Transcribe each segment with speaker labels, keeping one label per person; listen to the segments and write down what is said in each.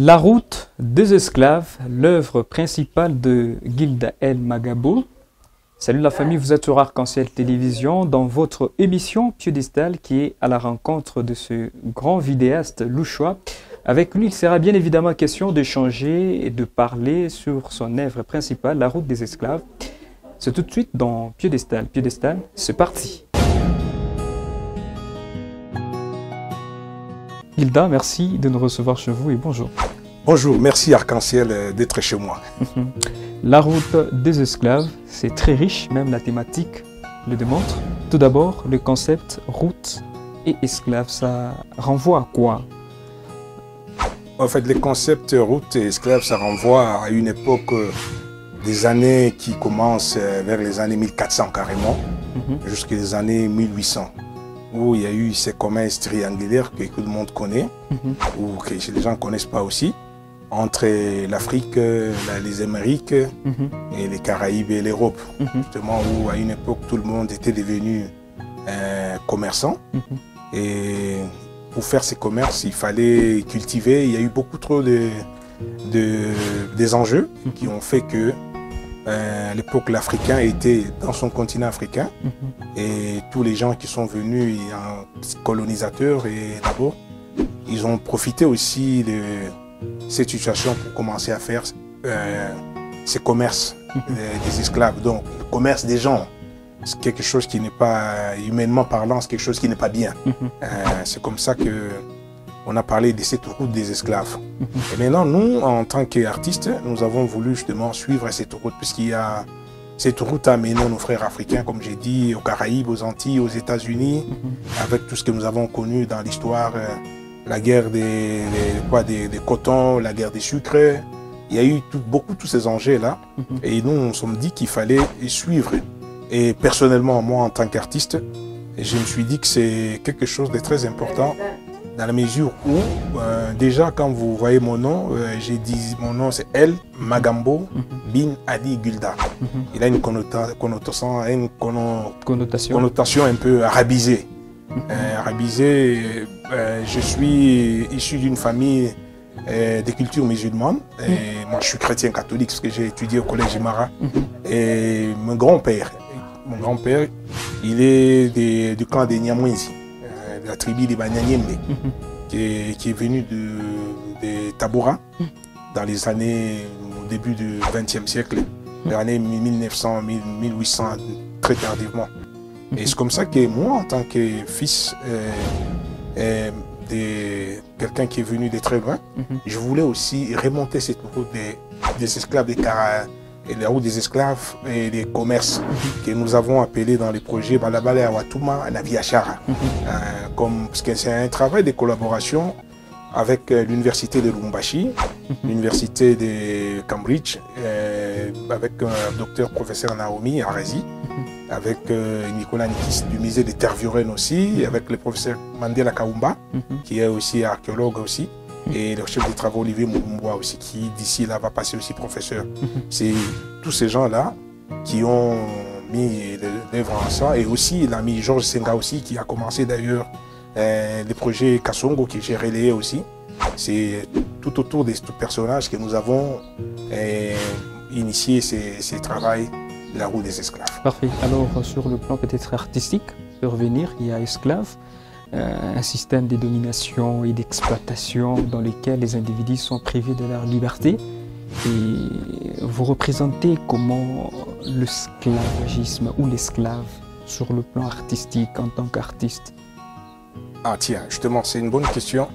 Speaker 1: La route des esclaves, l'œuvre principale de Gilda El Magabo. Salut la famille, vous êtes sur Arc-en-Ciel Télévision dans votre émission Piédestal qui est à la rencontre de ce grand vidéaste louchois. Avec lui, il sera bien évidemment question d'échanger et de parler sur son œuvre principale, La route des esclaves. C'est tout de suite dans Piédestal. Piédestal, c'est parti. Gilda, merci de nous recevoir chez vous et bonjour.
Speaker 2: Bonjour, merci Arc-en-Ciel d'être chez moi.
Speaker 1: La route des esclaves, c'est très riche, même la thématique le démontre. Tout d'abord, le concept route et esclave, ça renvoie à quoi?
Speaker 2: En fait, le concept route et esclave, ça renvoie à une époque des années qui commencent vers les années 1400 carrément, jusqu'aux années 1800. Où il y a eu ces commerces triangulaires que tout le monde connaît, ou que les gens ne connaissent pas aussi, entre l'Afrique, les Amériques, et les Caraïbes et l'Europe. Justement, où à une époque, tout le monde était devenu commerçant. Et pour faire ces commerces, il fallait cultiver. Il y a eu beaucoup trop des enjeux qui ont fait que à l'époque, l'Africain était dans son continent africain et tous les gens qui sont venus, colonisateurs, et d'abord, ils ont profité aussi de cette situation pour commencer à faire ces commerces des esclaves. Donc, le commerce des gens, c'est quelque chose qui n'est pas, humainement parlant, c'est quelque chose qui n'est pas bien. C'est comme ça que on a parlé de cette route des esclaves. Et maintenant, nous, en tant qu'artistes, nous avons voulu justement suivre cette route, puisqu'il y a cette route à mener nos frères africains, comme j'ai dit, aux Caraïbes, aux Antilles, aux États-Unis, avec tout ce que nous avons connu dans l'histoire, la guerre des cotons, la guerre des sucres. Il y a eu beaucoup tous ces enjeux-là, et nous, on s'est dit qu'il fallait suivre. Et personnellement, moi, en tant qu'artiste, je me suis dit que c'est quelque chose de très important, dans la mesure où, déjà, quand vous voyez mon nom, j'ai dit mon nom c'est El Magambo bin Ali Gilda. Il a une connotation un peu arabisée. Je suis issu d'une famille de culture musulmane. Et moi, je suis chrétien catholique parce que j'ai étudié au collège Imara. Et mon grand-père, il est du camp des Nyamwezi, de la tribu des Banyanyembe, qui est venu de Tabora dans les années, au début du XXe siècle, les années 1900, 1800, très tardivement. Et c'est comme ça que moi, en tant que fils de quelqu'un qui est venu de très loin, je voulais aussi remonter cette route des esclaves, et la route des esclaves et des commerces que nous avons appelé dans les projets Balabala Awatuma, la Viachara. Parce que c'est un travail de collaboration avec l'université de Lubumbashi, l'université de Cambridge, avec un docteur professeur Naomi Arasi, avec Nicolas Nikis du musée de Tervuren aussi, avec le professeur Mandela Kaumba, qui est aussi archéologue aussi, et le chef de travaux Olivier Moulumboa aussi, qui d'ici là va passer aussi professeur. C'est tous ces gens-là qui ont mis l'œuvre en ça, et aussi l'ami Georges Senga aussi, qui a commencé d'ailleurs le projet Kassongo, que j'ai relayé aussi. C'est tout autour de ce personnage que nous avons initié ces travaux de la route des esclaves.
Speaker 1: Parfait. Alors, sur le plan peut-être artistique, pour revenir, il y a esclaves, un système de domination et d'exploitation dans lequel les individus sont privés de leur liberté. Et vous représentez comment l'esclavagisme ou l'esclave sur le plan artistique en tant qu'artiste?
Speaker 2: Ah tiens, justement, c'est une bonne question.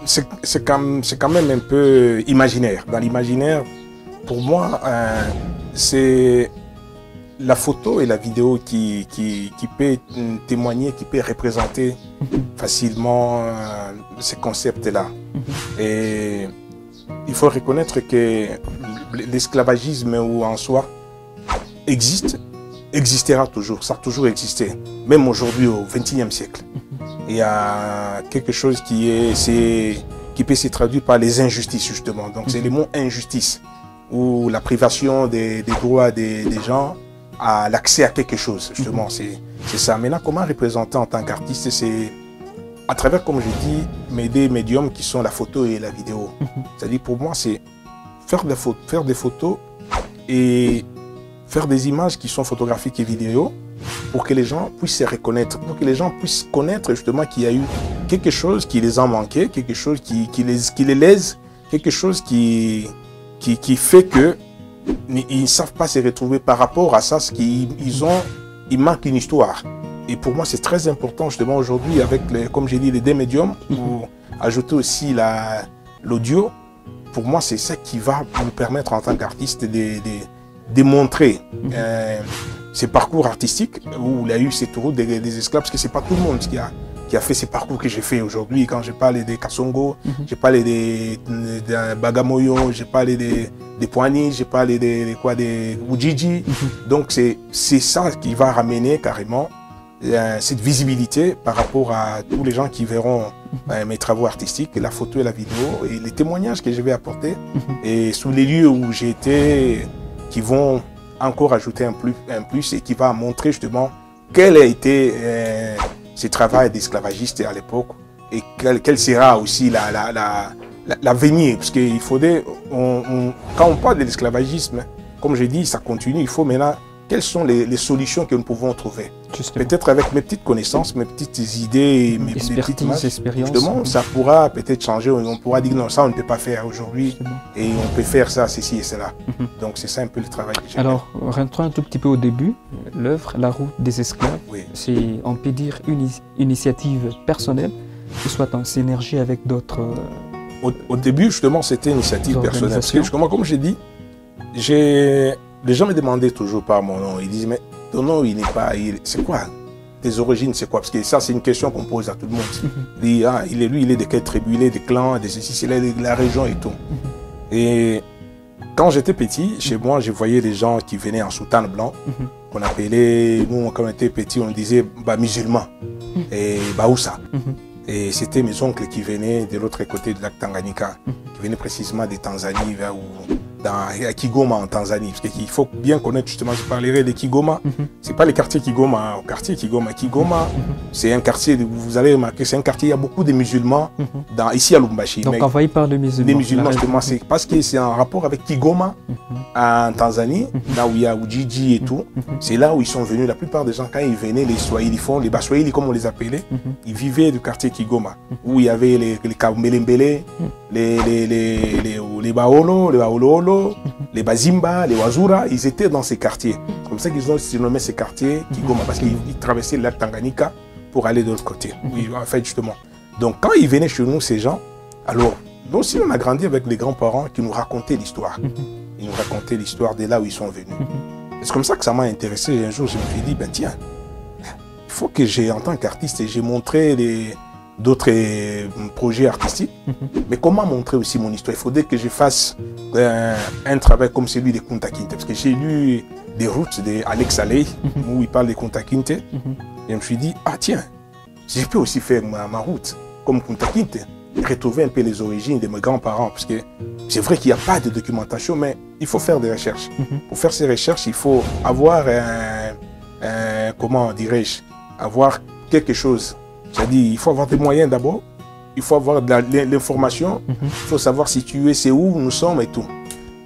Speaker 2: C'est quand même un peu imaginaire. Dans l'imaginaire, pour moi, c'est la photo et la vidéo qui peut témoigner, qui peut représenter facilement ces concepts-là. Et il faut reconnaître que l'esclavagisme en soi existera toujours, ça a toujours existé, même aujourd'hui au XXIe siècle. Il y a quelque chose qui peut se traduire par les injustices justement. Donc c'est le mot injustice, ou la privation des droits des gens à l'accès à quelque chose, justement, c'est ça. Maintenant, comment représenter en tant qu'artiste, à travers, comme je dis, mes deux médiums qui sont la photo et la vidéo. C'est-à-dire pour moi, c'est faire des photos et faire des images qui sont photographiques et vidéo pour que les gens puissent se reconnaître, pour que les gens puissent connaître justement qu'il y a eu quelque chose qui les a manqué, quelque chose qui les lèse, quelque chose qui fait que ils ne savent pas se retrouver par rapport à ça, ce qu'ils il manque une histoire. Et pour moi, c'est très important justement aujourd'hui avec, comme j'ai dit, les deux médiums, pour ajouter aussi l'audio. Pour moi, c'est ça qui va nous permettre en tant qu'artiste de montrer ces parcours artistiques où il y a eu cette route des esclaves, parce que c'est pas tout le monde qui a fait ces parcours que j'ai fait aujourd'hui. Quand je parle des Kasongo, j'ai parlé des Bagamoyo, j'ai parlé des Poigny, j'ai parlé des Ujiji. Donc c'est ça qui va ramener carrément cette visibilité par rapport à tous les gens qui verront mes travaux artistiques, la photo et la vidéo, et les témoignages que je vais apporter, et sous les lieux où j'ai été, qui vont encore ajouter un plus et qui va montrer justement quel a été ce travail d'esclavagiste à l'époque et quel sera aussi l'avenir. Parce qu'il faudrait, quand on parle de l'esclavagisme, comme je dis, ça continue, il faut maintenant, quelles sont les solutions que nous pouvons trouver? Peut-être avec mes petites connaissances, mes petites idées, mes petites images, justement, ça pourra peut-être changer. On pourra dire non, ça on ne peut pas faire aujourd'hui et on peut faire ça, ceci et cela. Donc c'est ça un peu le travail que j'ai fait.
Speaker 1: Alors, rentrons un tout petit peu au début. L'œuvre La route des esclaves, c'est, on peut dire, une initiative personnelle qui soit en synergie avec d'autres...
Speaker 2: Au début, justement, c'était une initiative personnelle. Parce que, justement, comme j'ai dit, les gens me demandaient toujours par mon nom. Ils disent, mais ton nom, il n'est pas... C'est quoi? Tes origines, c'est quoi? Parce que ça, c'est une question qu'on pose à tout le monde. Il dit, ah, lui, il est de quelle tribu? Il est des clans, de ceci, c'est de la région et tout. Et quand j'étais petit, chez moi, je voyais des gens qui venaient en soutane blanc, qu'on appelait, nous, quand on était petits, on disait musulmans et baoussa. Et c'était mes oncles qui venaient de l'autre côté du lac Tanganyika, qui venaient précisément de Tanzanie, à Kigoma en Tanzanie. Parce qu'il faut bien connaître, justement, je parlerai de Kigoma. C'est pas le quartier Kigoma, au quartier Kigoma. Kigoma, c'est un quartier, vous allez remarquer, c'est un quartier, il y a beaucoup de musulmans ici à Lubumbashi.
Speaker 1: Donc envahi par les musulmans.
Speaker 2: Les musulmans, justement, c'est parce que c'est en rapport avec Kigoma, en Tanzanie, là où il y a Ujiji et tout. C'est là où ils sont venus. La plupart des gens, quand ils venaient, les Swahili, les Baswahili, comme on les appelait, ils vivaient du quartier Kigoma, où il y avait les Kamelembele, les Baolo, les Baololo, les Bazimba, les Wazura, ils étaient dans ces quartiers. C'est comme ça qu'ils ont surnommé ces quartiers Kigoma, parce qu'ils traversaient le lac Tanganyika pour aller de l'autre côté. Oui, en fait, justement. Donc, quand ils venaient chez nous, ces gens, alors, nous aussi, on a grandi avec les grands-parents qui nous racontaient l'histoire. Ils nous racontaient l'histoire de là où ils sont venus. C'est comme ça que ça m'a intéressé. Et un jour, je me suis dit, ben tiens, il faut que j'ai, en tant qu'artiste, j'ai montré d'autres projets artistiques, mais comment montrer aussi mon histoire? Il faudrait que je fasse un travail comme celui de Kunta Kinte, parce que j'ai lu des routes d'Alex Aley, où il parle de Kunta Kinte, et je me suis dit, ah tiens, je peux aussi faire ma route comme Kunta Kinte, retrouver un peu les origines de mes grands-parents, parce que c'est vrai qu'il n'y a pas de documentation, mais il faut faire des recherches. Pour faire ces recherches, il faut avoir, comment dirais-je, avoir quelque chose. C'est-à-dire, il faut avoir des moyens d'abord, il faut avoir de l'information, il faut savoir situer c'est où nous sommes et tout.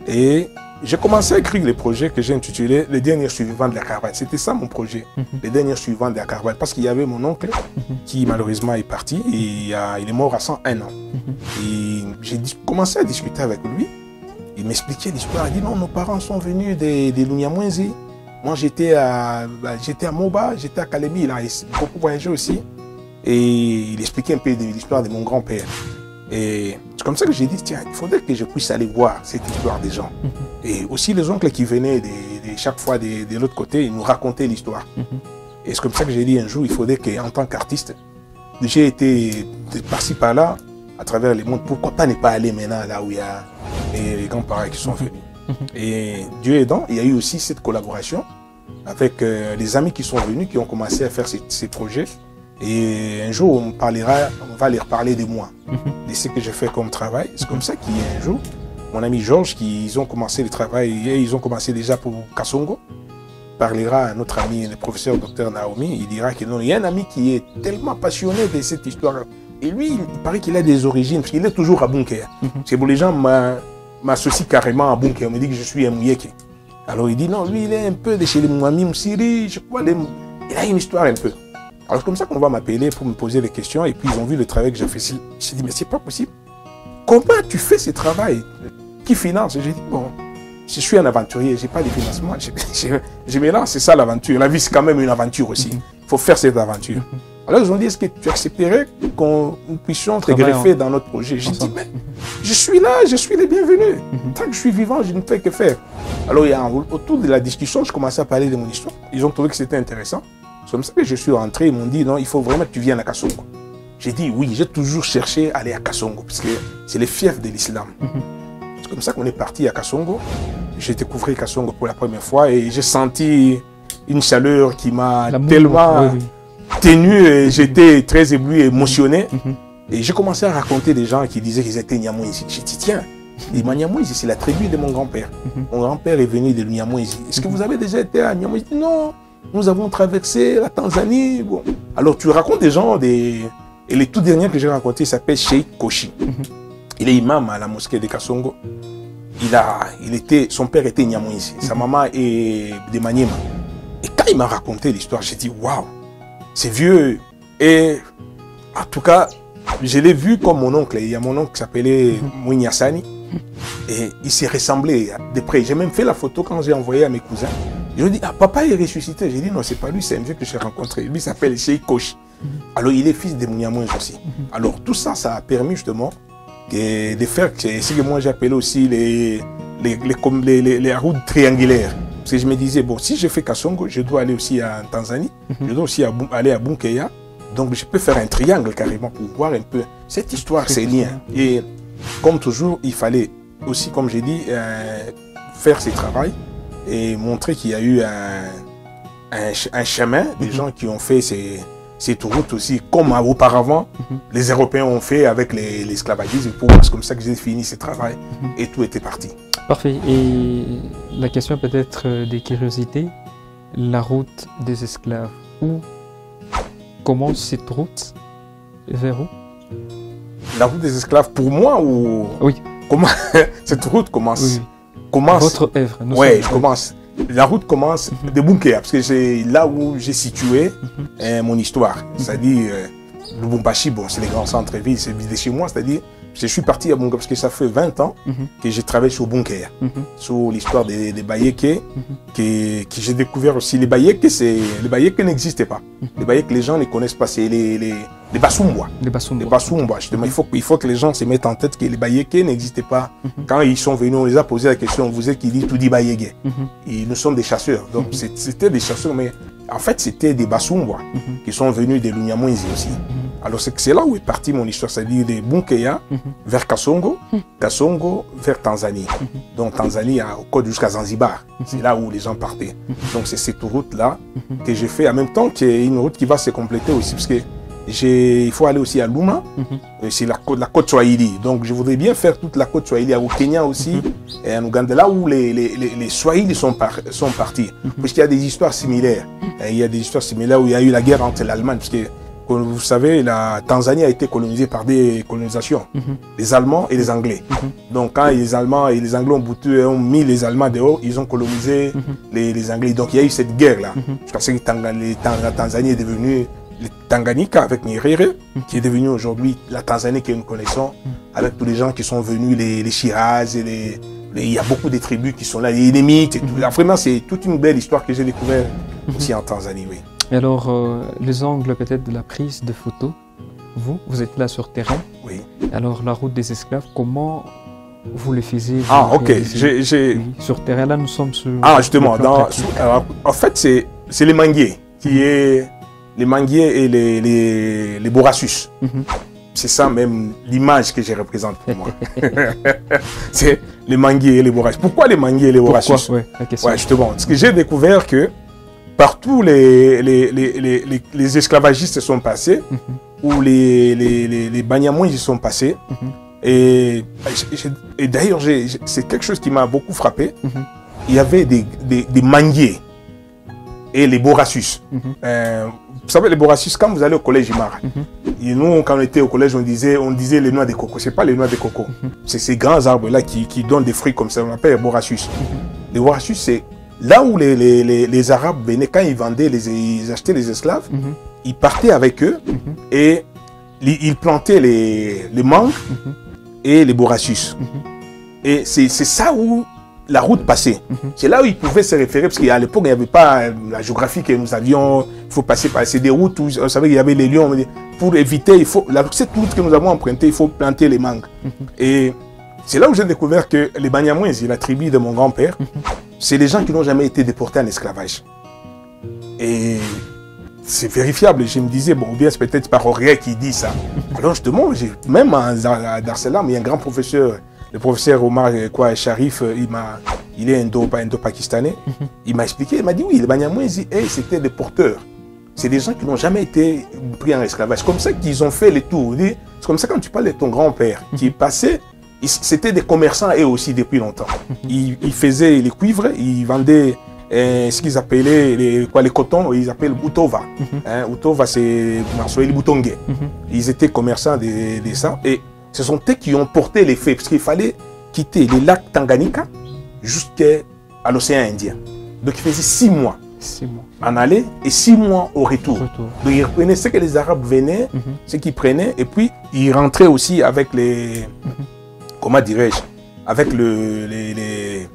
Speaker 2: Et j'ai commencé à écrire les projets que j'ai intitulés Les derniers survivants de la caravane. C'était ça mon projet, Les derniers survivants de la caravane. Parce qu'il y avait mon oncle qui malheureusement est parti et il est mort à 101 ans. Et j'ai commencé à discuter avec lui. Il m'expliquait l'histoire. Il dit non, nos parents sont venus de Lunyamwenzi. Moi j'étais à Moba, j'étais à Kalemi. Il a beaucoup voyagé aussi. Et il expliquait un peu de l'histoire de mon grand-père. Et c'est comme ça que j'ai dit, tiens, il faudrait que je puisse aller voir cette histoire des gens. Et aussi les oncles qui venaient chaque fois de l'autre côté, ils nous racontaient l'histoire. Et c'est comme ça que j'ai dit un jour, il faudrait qu'en tant qu'artiste, j'ai été par-ci par-là, à travers le monde, pourquoi pas ne pas aller maintenant là où il y a les grands-parents qui sont venus. Et Dieu aidant, il y a eu aussi cette collaboration avec les amis qui sont venus, qui ont commencé à faire ces projets. Et un jour, on va leur parler de moi, de ce que j'ai fait comme travail. C'est comme ça qu'il y a un jour, mon ami Georges, ils ont commencé le travail, et ils ont commencé déjà pour Kasongo. parlera à notre ami, le professeur Dr Naomi, il dira qu'il y a un ami qui est tellement passionné de cette histoire. Et lui, il paraît qu'il a des origines, parce qu'il est toujours à Bunker. C'est pour les gens m'associent carrément à Bunker, on me dit que je suis un Mouyeke. Alors il dit non, lui il est un peu de chez les Mouami Moussiri, je crois, il a une histoire un peu. Alors c'est comme ça qu'on va m'appeler pour me poser des questions, et puis ils ont vu le travail que j'ai fait. J'ai dit mais c'est pas possible. Comment tu fais ce travail? Qui finance? J'ai dit bon, je suis un aventurier, j'ai pas de financement, je me lance, c'est ça l'aventure. La vie c'est quand même une aventure aussi, il faut faire cette aventure. Alors ils ont dit, est-ce que tu accepterais qu'on puissions te greffer dans notre projet? J'ai dit, mais je suis là, je suis le bienvenu. Tant que je suis vivant, je ne fais que faire. Alors autour de la discussion, je commençais à parler de mon histoire. Ils ont trouvé que c'était intéressant. C'est comme ça que je suis rentré, ils m'ont dit, non, il faut vraiment que tu viennes à Kasongo. J'ai dit, oui, j'ai toujours cherché à aller à Kasongo, parce que c'est le fief de l'islam. C'est comme ça qu'on est parti à Kasongo. J'ai découvert Kasongo pour la première fois et j'ai senti une chaleur qui m'a tellement... tenu, et j'étais très ébloui, émotionné. Et j'ai commencé à raconter des gens qui disaient qu'ils étaient Nyamwezi. J'ai dit, tiens, les Nyamwezi, c'est la tribu de mon grand-père. Mon grand-père est venu de Nyamwezi. Est-ce que vous avez déjà été à Nyamwezi? Non, nous avons traversé la Tanzanie. Bon. Alors tu racontes des gens, et le tout dernier que j'ai raconté s'appelle Sheikh Koshi. Il est imam à la mosquée de Kasongo. Son père était Nyamwezi, sa maman est de Maniema. Et quand il m'a raconté l'histoire, j'ai dit, waouh! C'est vieux. Et en tout cas, je l'ai vu comme mon oncle. Il y a mon oncle qui s'appelait Mouignassani. Et il s'est ressemblé de près. J'ai même fait la photo quand j'ai envoyé à mes cousins. Je lui ai dit, ah, papa est ressuscité. J'ai dit, non, c'est pas lui, c'est un vieux que j'ai rencontré. Lui s'appelle Sheikh Koshi. Alors, il est fils de Mouniamouinj aussi. Alors, tout ça, ça a permis justement de faire ce que moi j'appelais aussi les routes triangulaires. Parce que je me disais, bon, si je fais Kasongo, je dois aller aussi en Tanzanie, je dois aussi aller à Bunkeya. Donc, je peux faire un triangle carrément pour voir un peu cette histoire, ces liens. Et comme toujours, il fallait aussi, comme j'ai dit, faire ce travail et montrer qu'il y a eu un chemin, des gens qui ont fait cette route aussi, comme auparavant, les Européens ont fait avec l'esclavagisme. C'est comme ça que j'ai fini ce travail et tout était parti.
Speaker 1: Parfait. Et la question peut-être des curiosités, la route des esclaves, où commence cette route? Vers où?
Speaker 2: La route des esclaves pour moi ou...
Speaker 1: Oui.
Speaker 2: Comment cette route commence?
Speaker 1: Oui.
Speaker 2: Commence...
Speaker 1: Votre œuvre.
Speaker 2: Oui, je commence. La route commence de Bunkeya, parce que c'est là où j'ai situé mon histoire. C'est-à-dire, Lubumbashi, bon, c'est les grands centres-villes, c'est de chez moi, c'est-à-dire, je suis parti à Bunkeya parce que ça fait 20 ans que j'ai travaillé sur Bunkeya, sur l'histoire des Bayéké, que j'ai découvert aussi. Les Bayéké n'existaient pas. Les Bayéké, les gens ne connaissent pas, c'est les Basumbois. Les Basumbois, justement. Il faut que les gens se mettent en tête que les Bayéké n'existaient pas. Quand ils sont venus, on les a posé la question, vous êtes qui dit tout dit Bayéké. Nous sommes des chasseurs. Donc c'était des chasseurs, mais en fait c'était des Basumbois qui sont venus de l'Unyamwezi aussi. Alors c'est là où est partie mon histoire, c'est-à-dire de Bunkeya vers Kasongo, Kasongo vers Tanzanie. Donc Tanzanie au côte jusqu'à Zanzibar, c'est là où les gens partaient. Donc c'est cette route-là que j'ai fait en même temps qu'il y a une route qui va se compléter aussi, parce que il faut aller aussi à Luma, c'est la côte Swahili. Donc je voudrais bien faire toute la côte Swahili, au Kenya aussi, et en Ouganda, là où les Swahili sont partis. Parce qu'il y a des histoires similaires. Il y a des histoires similaires où il y a eu la guerre entre l'Allemagne, parce que comme vous savez, la Tanzanie a été colonisée par des colonisations, les Allemands et les Anglais. Donc quand les Allemands et les Anglais ont mis les Allemands dehors, ils ont colonisé les Anglais. Donc il y a eu cette guerre-là. Je pense que la Tanzanie est devenue le Tanganyika avec Nyerere, qui est devenu aujourd'hui la Tanzanie que nous connaissons, avec tous les gens qui sont venus, les Shiraz, il y a beaucoup de tribus qui sont là, les Némites et tout. Vraiment, c'est toute une belle histoire que j'ai découverte aussi en Tanzanie, oui.
Speaker 1: Et alors, les angles peut-être de la prise de photos, vous êtes là sur terrain.
Speaker 2: Oui.
Speaker 1: Alors, la route des esclaves, comment vous le faisiez?
Speaker 2: Ah, ok.
Speaker 1: Oui, sur terrain, là, nous sommes sur...
Speaker 2: Ah, justement, en fait, c'est les manguiers qui est... Les manguiers et les borassus. C'est ça même l'image que je représente pour moi. C'est les manguiers et les borassus. Pourquoi les manguiers et les borassus?
Speaker 1: Ouais, la question.
Speaker 2: Ouais, justement. Parce que j'ai découvert que partout les esclavagistes sont passés, ou les Banyamouins sont passés. Et d'ailleurs, c'est quelque chose qui m'a beaucoup frappé. Il y avait des manguiers et les Borassus. Vous savez, les Borassus, quand vous allez au collège Imara, et nous, quand on était au collège, on disait les noix de coco. Ce n'est pas les noix de coco. C'est ces grands arbres-là qui donnent des fruits comme ça. On appelle les Borassus. Les Borassus, c'est là où les Arabes venaient, quand ils vendaient, ils achetaient les esclaves, ils partaient avec eux et ils plantaient les mangues et les Borassus. Et c'est ça où la route passait. C'est là où ils pouvaient se référer, parce qu'à l'époque, il n'y avait pas la géographie que nous avions. Il faut passer par des routes où on savait qu'il y avait les lions. Pour éviter, cette route que nous avons empruntée, il faut planter les mangues. Et c'est là où j'ai découvert que les Banyamwezi, la tribu de mon grand-père, c'est des gens qui n'ont jamais été déportés en esclavage. Et c'est vérifiable. Je me disais, bon, bien c'est peut-être par Aurélien qui dit ça. Alors je te montre, même à Dar es Salaam, il y a un grand professeur, le professeur Omar Sharif, il est indo-pakistanais. Il m'a expliqué, il m'a dit oui, les Banyamwezi, c'était des porteurs. C'est des gens qui n'ont jamais été pris en esclavage. C'est comme ça qu'ils ont fait les tours. C'est comme ça quand tu parles de ton grand-père qui est passé, c'était des commerçants eux aussi depuis longtemps. Ils faisaient les cuivres, ils vendaient ce qu'ils appelaient les cotons, ils appellent Utova. Utova, c'est Marsoeli Boutongue. Ils étaient commerçants de ça. Et ce sont eux qui ont porté les faits, parce qu'il fallait quitter les lacs Tanganyika jusqu'à l'océan Indien. Donc il faisait 6 mois.
Speaker 1: 6 mois.
Speaker 2: En aller et 6 mois au retour. Donc ils prenaient ce que les Arabes venaient, ce qu'ils prenaient, et puis ils rentraient aussi avec les... Comment dirais-je? Avec les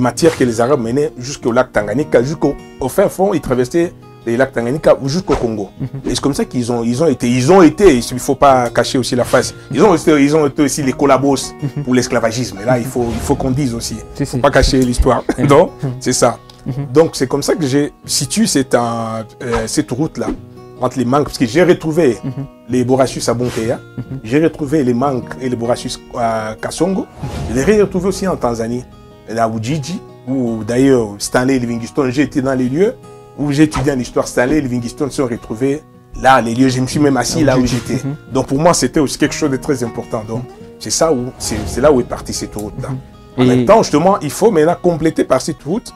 Speaker 2: matières que les Arabes menaient jusqu'au lac Tanganyika, jusqu'au fin fond, ils traversaient les lacs Tanganyika jusqu'au Congo. Et c'est comme ça qu'ils ont été, il ne faut pas cacher aussi la face, ils ont été aussi les collabos pour l'esclavagisme. Et là, il faut qu'on dise aussi, il ne faut pas cacher l'histoire. Donc, c'est ça. Donc, c'est comme ça que j'ai situé cette route-là, entre les mangues, parce que j'ai retrouvé les Borassus à Bonkeya, j'ai retrouvé les mangues et les Borassus à Kasongo, je les ai retrouvés aussi en Tanzanie, à Ujiji, où d'ailleurs Stanley Livingstone, j'ai été dans les lieux où j'ai étudié en histoire. Stanley Livingstone se sont retrouvés là, les lieux, je me suis même assis là où j'étais. Donc pour moi, c'était aussi quelque chose de très important. Donc c'est là où est partie cette route-là. En même temps, justement, il faut maintenant compléter par cette route,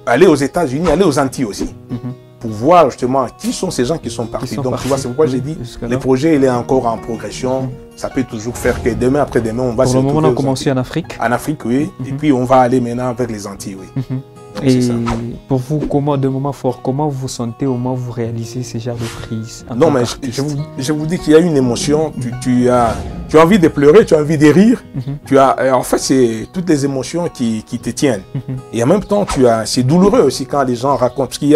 Speaker 2: aller aux États-Unis, aller aux Antilles aussi. Pour voir justement qui sont ces gens qui sont partis. Donc tu vois, c'est pourquoi j'ai dit, le projet il est encore en progression. Ça peut toujours faire que demain, après-demain, on va se retrouver.
Speaker 1: Pour le moment, on a commencé en Afrique.
Speaker 2: En Afrique, oui. Et puis on va aller maintenant avec les Antilles, oui.
Speaker 1: Et pour vous, de moments forts, comment vous vous sentez au moment où vous réalisez ces genres de prises?
Speaker 2: Non, mais je vous dis qu'il y a une émotion. Tu as envie de pleurer, tu as envie de rire. En fait, c'est toutes les émotions qui te tiennent. Et en même temps, c'est douloureux aussi quand les gens racontent. Parce qu'il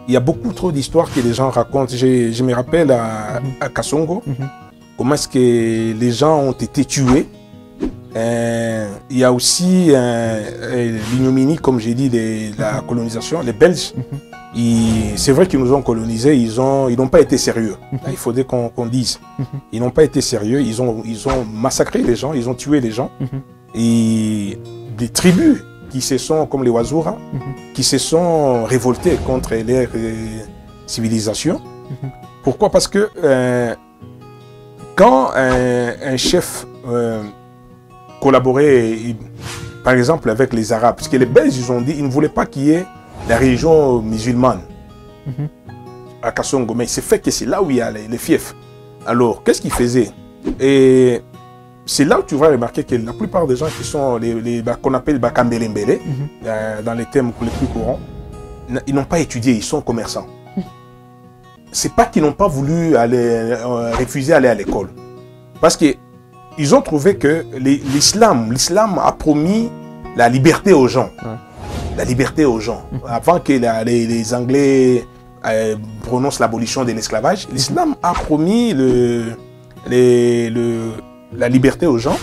Speaker 2: y a beaucoup trop d'histoires que les gens racontent. Je me rappelle à Kasongo, comment est-ce que les gens ont été tués. Il y a aussi l'ignominie, comme j'ai dit, de la colonisation. Les Belges, c'est vrai qu'ils nous ont colonisés, ils n'ont pas été sérieux. Là, il faudrait qu'on dise. Ils n'ont pas été sérieux, ils ont massacré les gens, ils ont tué les gens. Et des tribus qui se sont, comme les Wazura, qui se sont révoltées contre leur civilisation. Pourquoi? Parce que quand un chef collaborait, par exemple, avec les Arabes, parce que les Belges, ils ont dit qu'ils ne voulaient pas qu'il y ait la religion musulmane à Kasongo, mais c'est fait que c'est là où il y a les fiefs. Alors, qu'est-ce qu'ils faisaient? Et c'est là où tu vas remarquer que la plupart des gens qui sont qu'on appelle Bakambelembele, dans les termes les plus courants, ils n'ont pas étudié, ils sont commerçants. C'est pas qu'ils n'ont pas voulu refuser d'aller à l'école. Parce qu'ils ont trouvé que l'islam a promis la liberté aux gens. La liberté aux gens. Avant que les Anglais prononcent l'abolition de l'esclavage, l'islam a promis la liberté aux gens.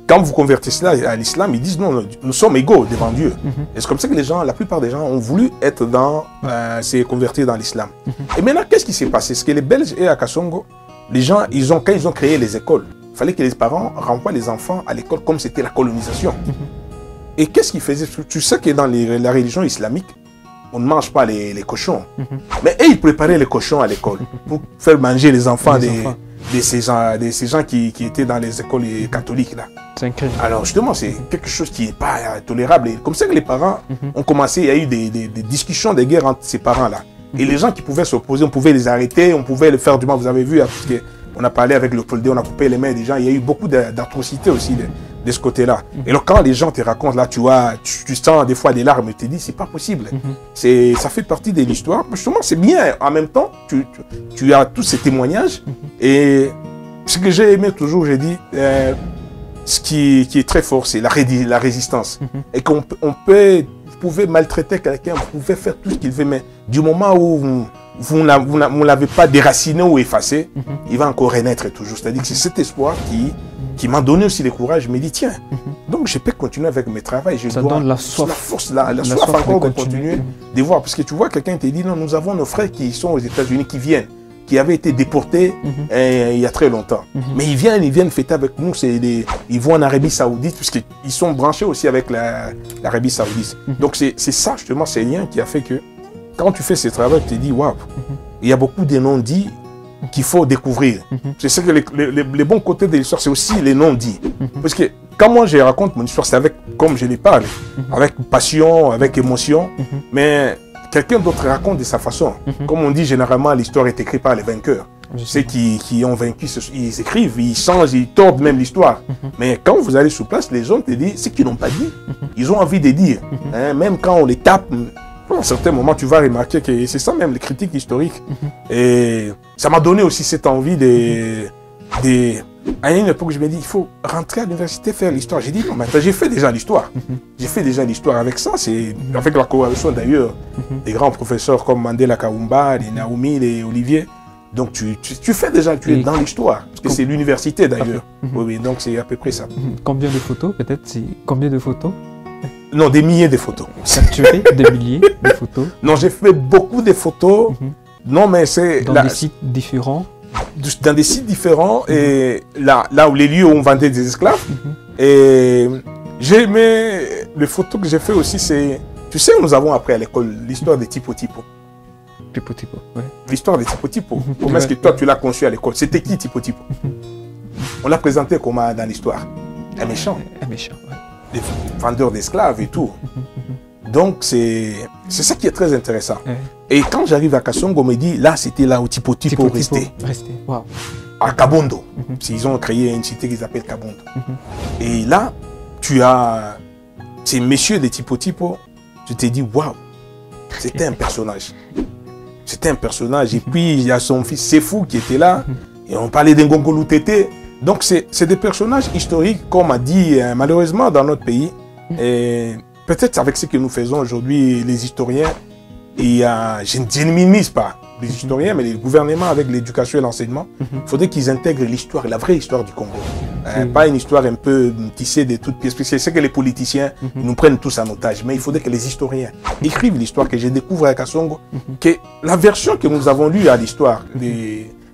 Speaker 2: Quand vous convertissez à l'islam, ils disent non, nous sommes égaux devant Dieu. Et c'est comme ça que la plupart des gens ont voulu être se convertir dans l'islam. Et maintenant, qu'est-ce qui s'est passé? C'est que les Belges et à Kasongo, les gens, quand ils ont créé les écoles, il fallait que les parents renvoient les enfants à l'école comme c'était la colonisation. Et qu'est-ce qu'ils faisaient? Tu sais que dans la religion islamique, on ne mange pas les cochons. Mais eux, ils préparaient les cochons à l'école pour faire manger les enfants de ces gens qui étaient dans les écoles catholiques là.
Speaker 1: C'est un crime.
Speaker 2: Alors justement, c'est quelque chose qui n'est pas tolérable. Et comme ça que les parents ont commencé, il y a eu des discussions, des guerres entre ces parents-là. Et les gens qui pouvaient s'opposer, on pouvait les arrêter, on pouvait le faire du mal. Vous avez vu, parce que on a parlé avec le Poldé, on a coupé les mains des gens. Il y a eu beaucoup d'atrocités aussi de ce côté-là. Et alors quand les gens te racontent, là, tu vois, tu sens des fois des larmes et tu te dis, c'est pas possible. Ça fait partie de l'histoire. Justement, c'est bien. En même temps, tu as tous ces témoignages. Et ce que j'ai aimé toujours, j'ai dit, ce qui est très fort, c'est la résistance. Et qu'on peut, vous pouvez maltraiter quelqu'un, vous pouvez faire tout ce qu'il veut, mais du moment où vous ne l'avez pas déraciné ou effacé, il va encore renaître toujours. C'est-à-dire que c'est cet espoir qui m'a donné aussi le courage. Je me dis, tiens, donc je peux continuer avec mes travaux.
Speaker 1: Ça donne la soif.
Speaker 2: La soif encore de continuer, de voir. Parce que tu vois, quelqu'un te dit, non, nous avons nos frères qui sont aux États-Unis, qui viennent, qui avaient été déportés il y a très longtemps. Mais ils viennent fêter avec nous. Ils vont en Arabie Saoudite, puisqu'ils sont branchés aussi avec l'Arabie Saoudite. Donc c'est ça, justement, ces liens qui a fait que quand tu fais ce travail, tu te dis, waouh, il y a beaucoup de non-dits qu'il faut découvrir. C'est ça que les bons côtés de l'histoire, c'est aussi les non-dits. Parce que quand moi je raconte mon histoire, c'est comme je les parle, avec passion, avec émotion, mais quelqu'un d'autre raconte de sa façon. Comme on dit généralement, l'histoire est écrite par les vainqueurs. Ceux qui ont vaincu, ils écrivent, ils changent, ils tordent même l'histoire. Mais quand vous allez sur place, les gens te disent ce qu'ils n'ont pas dit. Ils ont envie de dire. Même quand on les tape, à un certain moment, tu vas remarquer que c'est ça même, les critiques historiques. Et ça m'a donné aussi cette envie à une époque, je me dis, il faut rentrer à l'université, faire l'histoire. J'ai dit, non, mais j'ai fait déjà l'histoire. J'ai fait déjà l'histoire avec ça. C'est avec la coalition d'ailleurs, des grands professeurs comme Mandela Kaoumba, les Naomi, les Olivier. Donc tu fais déjà, tu es dans l'histoire. Parce que c'est l'université d'ailleurs. Oui, donc c'est à peu près ça.
Speaker 1: Combien de photos, peut-être? Combien de photos?
Speaker 2: Non, des milliers de photos.
Speaker 1: Capturé des milliers de photos?
Speaker 2: Non, j'ai fait beaucoup de photos. Non, mais c'est...
Speaker 1: Dans des sites différents?
Speaker 2: Dans des sites différents. Et là où les lieux où on vendait des esclaves. Et j'ai aimé... Les photos que j'ai fait aussi, c'est... Tu sais, nous avons appris à l'école l'histoire des Tipo Tipo.
Speaker 1: Tipo Tipo, ouais.
Speaker 2: L'histoire des Tipo Tipo. Comment est-ce que toi, tu l'as conçu à l'école? C'était qui Tipo Tipo? On l'a présenté comment dans l'histoire? Un méchant.
Speaker 1: Un méchant, ouais.
Speaker 2: Des vendeurs d'esclaves et tout. Donc, c'est ça qui est très intéressant. Et quand j'arrive à Kasongo, on me dit, là, c'était là où Tipo Tipo restait.
Speaker 1: Wow.
Speaker 2: À Kabondo. Ils ont créé une cité qu'ils appellent Kabondo. Et là, tu as ces messieurs de Tipo Tipo, tu te dis, waouh, c'était un personnage. C'était un personnage. Et puis, il y a son fils Sefou qui était là. Et on parlait d'Ngongolo Tété. Donc, c'est des personnages historiques, comme a dit, malheureusement, dans notre pays. Et peut-être avec ce que nous faisons aujourd'hui, les historiens, je ne minimise pas les historiens, mais les gouvernements avec l'éducation et l'enseignement, il faudrait qu'ils intègrent l'histoire, la vraie histoire du Congo. Pas une histoire un peu tissée de toutes pièces. Parce que c'est que les politiciens nous prennent tous en otage. Mais il faudrait que les historiens écrivent l'histoire que je découvre à Kasongo. Que la version que nous avons lue à l'histoire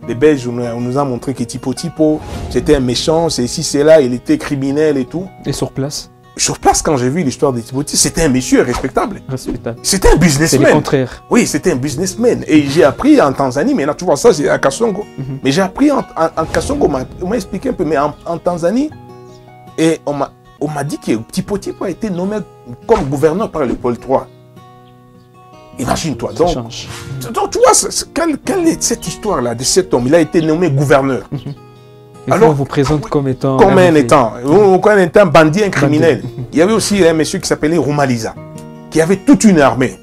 Speaker 2: les Belges, on nous a montré que Tipo Tipo, c'était un méchant, c'est ici, c'est là, il était criminel et tout.
Speaker 1: Et sur place?
Speaker 2: Sur place, quand j'ai vu l'histoire de Tipo Tipo, c'était un monsieur respectable. C'était un businessman.
Speaker 1: C'est le contraire.
Speaker 2: Oui, c'était un businessman. Et j'ai appris en Tanzanie, mais là, tu vois ça, c'est à Kasongo. Mais j'ai appris en Kasongo, on m'a expliqué un peu, mais en Tanzanie, et on m'a dit que Tipo Tipo a été nommé comme gouverneur par le Paul III. Imagine-toi. Donc, tu vois, quelle est cette histoire-là de cet homme? Il a été nommé gouverneur.
Speaker 1: Alors, on vous présente comme étant...
Speaker 2: Comme un bandit, un criminel. Il y avait aussi un monsieur qui s'appelait Rumaliza, qui avait toute une armée,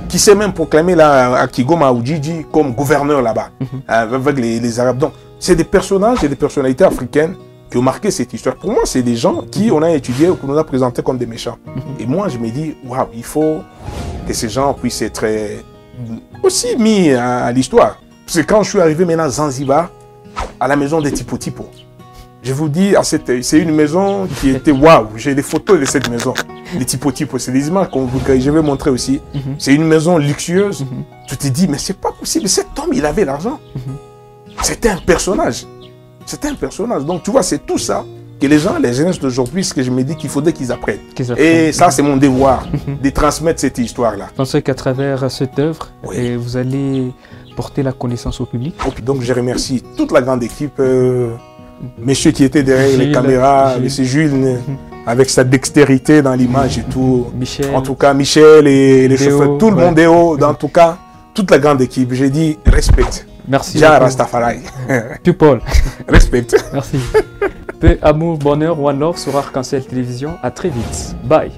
Speaker 2: qui s'est même proclamé là, à Kigoma Ujiji comme gouverneur là-bas, avec les Arabes. Donc, c'est des personnages et des personnalités africaines qui ont marqué cette histoire. Pour moi, c'est des gens qui on a étudié, qu'on nous a présentés comme des méchants. Et moi, je me dis, waouh, il faut que ces gens puissent être aussi mis à l'histoire. Parce que quand je suis arrivé maintenant à Zanzibar, à la maison des Tipo Tipo, je vous dis, c'est une maison qui était waouh. J'ai des photos de cette maison, des Tipo Tipo. C'est des images que je vais montrer aussi. C'est une maison luxueuse. Tu te dis, mais c'est pas possible. Cet homme, il avait l'argent. C'était un personnage. C'était un personnage. Donc, tu vois, c'est tout ça que les gens, les jeunes d'aujourd'hui, ce que je me dis qu'il faudrait qu'ils apprennent. Et ça, c'est mon devoir, de transmettre cette histoire-là.
Speaker 1: Je pense qu'à travers cette œuvre, vous allez porter la connaissance au public.
Speaker 2: Donc, je remercie toute la grande équipe monsieur qui était derrière les caméras, monsieur Jules, avec sa dextérité dans l'image et tout.
Speaker 1: Michel.
Speaker 2: En tout cas, Michel et les chauffeurs, tout le monde est haut. En tout cas, toute la grande équipe. J'ai dit, respecte.
Speaker 1: Merci.
Speaker 2: Jean Rastafari.
Speaker 1: People.
Speaker 2: Respecte.
Speaker 1: Merci. Paix, amour, bonheur, one love sur Arc-en-Ciel Télévision. À très vite. Bye.